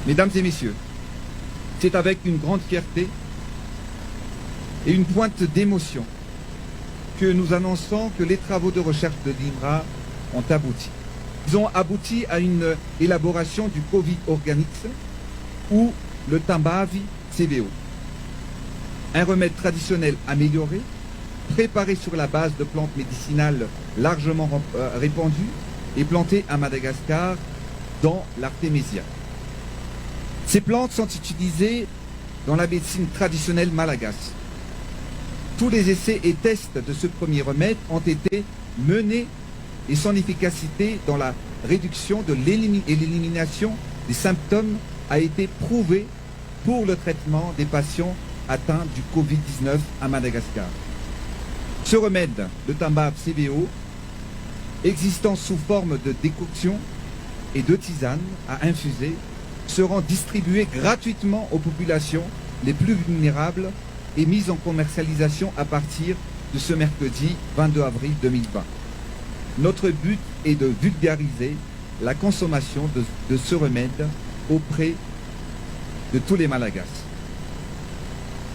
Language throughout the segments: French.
Mesdames et messieurs, c'est avec une grande fierté et une pointe d'émotion que nous annonçons que les travaux de recherche de l'INRA ont abouti. Ils ont abouti à une élaboration du Covid Organics ou le Tambavi CVO. Un remède traditionnel amélioré, préparé sur la base de plantes médicinales largement répandues et plantées à Madagascar dans l'Artémisia. Ces plantes sont utilisées dans la médecine traditionnelle malagasse. Tous les essais et tests de ce premier remède ont été menés et son efficacité dans la réduction et l'élimination des symptômes a été prouvée pour le traitement des patients atteints du Covid-19 à Madagascar. Ce remède, le Tambav CVO, existant sous forme de décoction et de tisane à infuser, seront distribués gratuitement aux populations les plus vulnérables et mis en commercialisation à partir de ce mercredi 22 avril 2020. Notre but est de vulgariser la consommation de ce remède auprès de tous les Malagasy.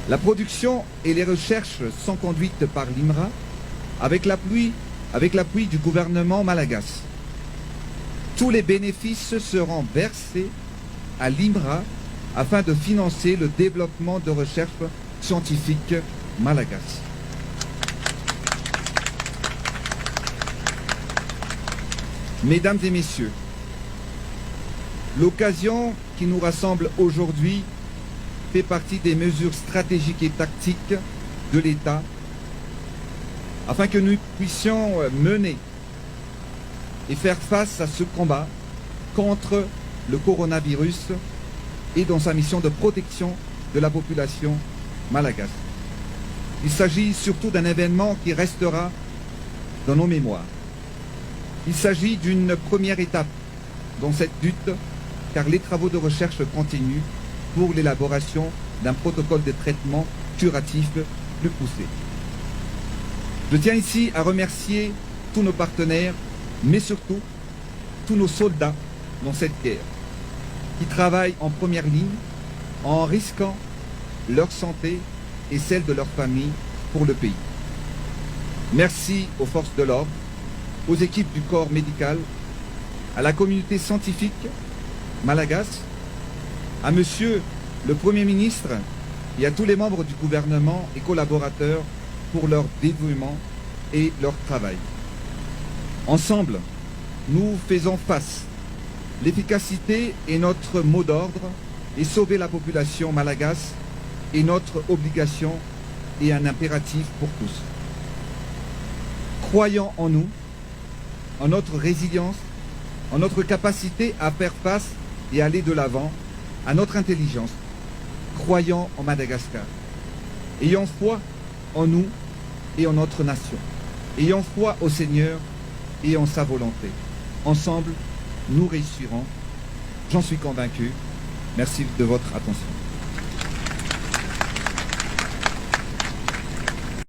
La production et les recherches sont conduites par l'INRA avec l'appui du gouvernement malagasy. Tous les bénéfices seront versés à l'INRA afin de financer le développement de recherches scientifiques malagasy. Mesdames et messieurs, l'occasion qui nous rassemble aujourd'hui fait partie des mesures stratégiques et tactiques de l'État afin que nous puissions mener et faire face à ce combat contre le coronavirus et dans sa mission de protection de la population malagasy. Il s'agit surtout d'un événement qui restera dans nos mémoires. Il s'agit d'une première étape dans cette lutte car les travaux de recherche continuent pour l'élaboration d'un protocole de traitement curatif plus poussé. Je tiens ici à remercier tous nos partenaires, mais surtout tous nos soldats dans cette guerre, qui travaillent en première ligne en risquant leur santé et celle de leur famille pour le pays. Merci aux forces de l'ordre, aux équipes du corps médical, à la communauté scientifique malagasy, à Monsieur le Premier ministre et à tous les membres du gouvernement et collaborateurs pour leur dévouement et leur travail. Ensemble, nous faisons face. L'efficacité est notre mot d'ordre et sauver la population malagasy est notre obligation et un impératif pour tous. Croyons en nous, en notre résilience, en notre capacité à faire face et aller de l'avant, à notre intelligence. Croyons en Madagascar. Ayons foi en nous et en notre nation. Ayons foi au Seigneur et en sa volonté. Ensemble, nous réussirons. J'en suis convaincu. Merci de votre attention.